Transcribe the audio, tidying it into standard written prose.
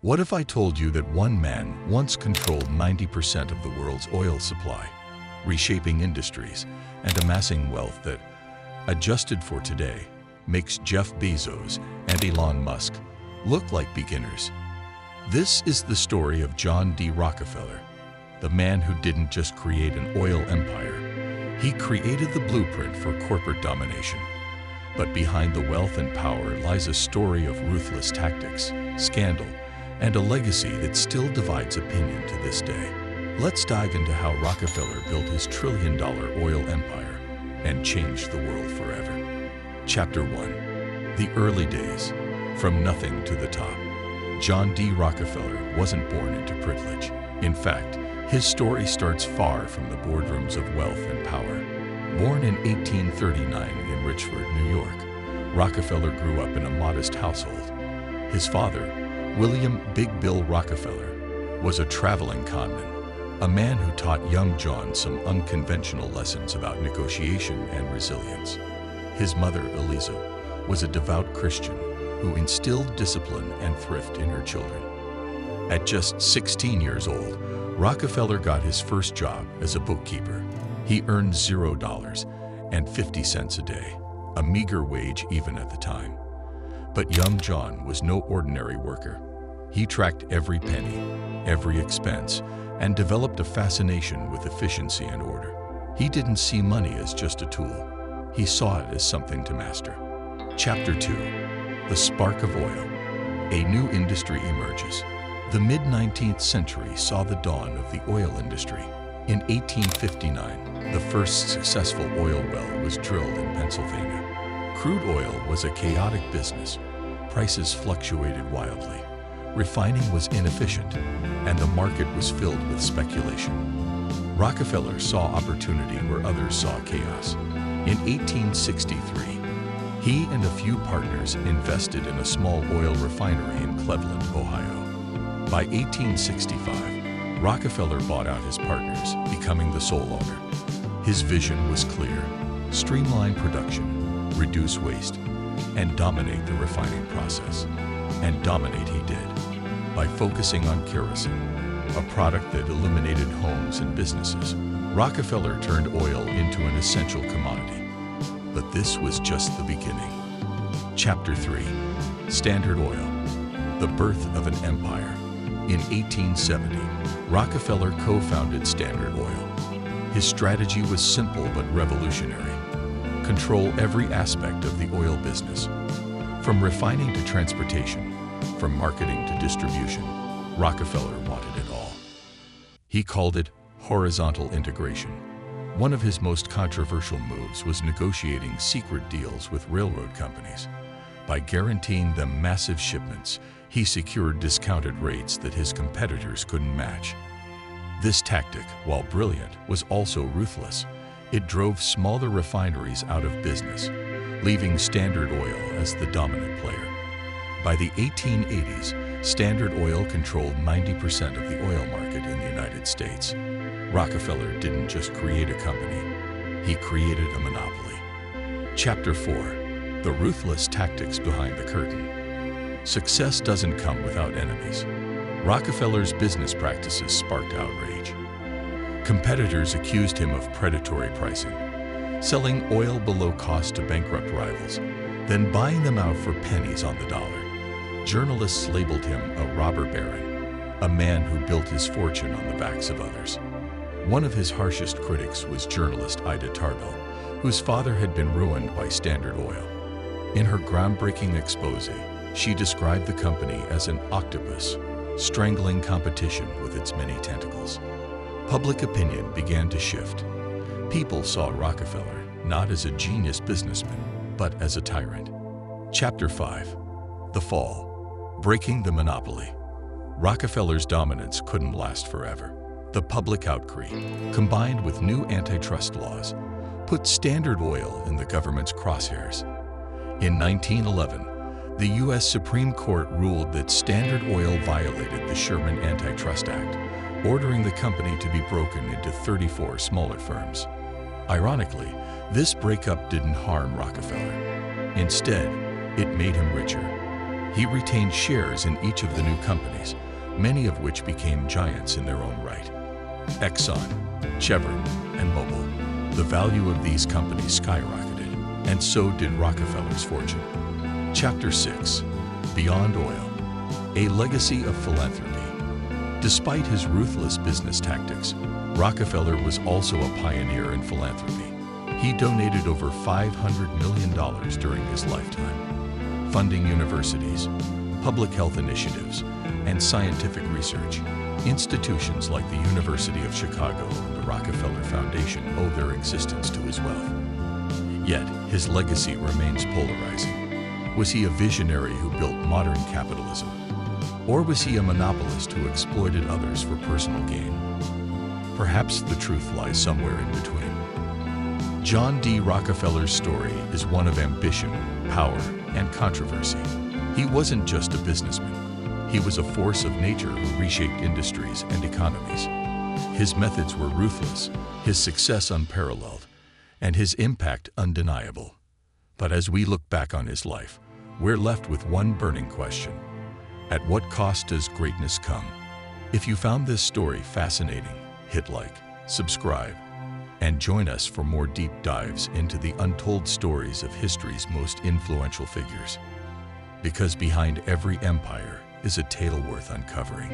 What if I told you that one man once controlled 90% of the world's oil supply, reshaping industries and amassing wealth that, adjusted for today, makes Jeff Bezos and Elon Musk look like beginners? This is the story of John D. Rockefeller, the man who didn't just create an oil empire. He created the blueprint for corporate domination. But behind the wealth and power lies a story of ruthless tactics, scandal, and a legacy that still divides opinion to this day. Let's dive into how Rockefeller built his trillion-dollar oil empire and changed the world forever. Chapter 1. The Early Days. From nothing to the top. John D. Rockefeller wasn't born into privilege. In fact, his story starts far from the boardrooms of wealth and power. Born in 1839 in Richford, New York, Rockefeller grew up in a modest household. His father, William Big Bill Rockefeller, was a traveling conman, a man who taught young John some unconventional lessons about negotiation and resilience. His mother, Eliza, was a devout Christian who instilled discipline and thrift in her children. At just 16 years old, Rockefeller got his first job as a bookkeeper. He earned $0.50 a day, a meager wage even at the time. But young John was no ordinary worker. He tracked every penny, every expense, and developed a fascination with efficiency and order. He didn't see money as just a tool. He saw it as something to master. Chapter 2. The Spark of Oil. A new industry emerges. The mid-19th century saw the dawn of the oil industry. In 1859, the first successful oil well was drilled in Pennsylvania. Crude oil was a chaotic business. Prices fluctuated wildly. Refining was inefficient, and the market was filled with speculation. Rockefeller saw opportunity where others saw chaos. In 1863, he and a few partners invested in a small oil refinery in Cleveland, Ohio. By 1865, Rockefeller bought out his partners, becoming the sole owner. His vision was clear: streamline production, reduce waste, and dominate the refining process. And dominate he did, by focusing on kerosene, a product that illuminated homes and businesses. Rockefeller turned oil into an essential commodity. But this was just the beginning. Chapter 3. Standard Oil. The birth of an empire. In 1870, Rockefeller co-founded Standard Oil. His strategy was simple but revolutionary. Control every aspect of the oil business. From refining to transportation, from marketing to distribution, Rockefeller wanted it all. He called it horizontal integration. One of his most controversial moves was negotiating secret deals with railroad companies. By guaranteeing them massive shipments, he secured discounted rates that his competitors couldn't match. This tactic, while brilliant, was also ruthless. It drove smaller refineries out of business, leaving Standard Oil as the dominant player. By the 1880s, Standard Oil controlled 90% of the oil market in the United States. Rockefeller didn't just create a company, he created a monopoly. Chapter 4. The Ruthless Tactics Behind the Curtain. Success doesn't come without enemies. Rockefeller's business practices sparked outrage. Competitors accused him of predatory pricing, selling oil below cost to bankrupt rivals, then buying them out for pennies on the dollar. Journalists labeled him a robber baron, a man who built his fortune on the backs of others. One of his harshest critics was journalist Ida Tarbell, whose father had been ruined by Standard Oil. In her groundbreaking expose, she described the company as an octopus, strangling competition with its many tentacles. Public opinion began to shift. People saw Rockefeller not as a genius businessman, but as a tyrant. Chapter 5. The Fall. Breaking the monopoly. Rockefeller's dominance couldn't last forever. The public outcry, combined with new antitrust laws, put Standard Oil in the government's crosshairs. In 1911, the U.S. Supreme Court ruled that Standard Oil violated the Sherman Antitrust Act, ordering the company to be broken into 34 smaller firms. Ironically, this breakup didn't harm Rockefeller. Instead, it made him richer. He retained shares in each of the new companies, many of which became giants in their own right. Exxon, Chevron, and Mobil. The value of these companies skyrocketed, and so did Rockefeller's fortune. Chapter 6. Beyond Oil. A legacy of philanthropy. Despite his ruthless business tactics, Rockefeller was also a pioneer in philanthropy. He donated over $500 million during his lifetime, funding universities, public health initiatives, and scientific research. Institutions like the University of Chicago and the Rockefeller Foundation owe their existence to his wealth. Yet, his legacy remains polarizing. Was he a visionary who built modern capitalism? Or was he a monopolist who exploited others for personal gain? Perhaps the truth lies somewhere in between. John D. Rockefeller's story is one of ambition, power, and controversy. He wasn't just a businessman. He was a force of nature who reshaped industries and economies. His methods were ruthless, his success unparalleled, and his impact undeniable. But as we look back on his life, we're left with one burning question. At what cost does greatness come? If you found this story fascinating, hit like, subscribe, and join us for more deep dives into the untold stories of history's most influential figures. Because behind every empire is a tale worth uncovering.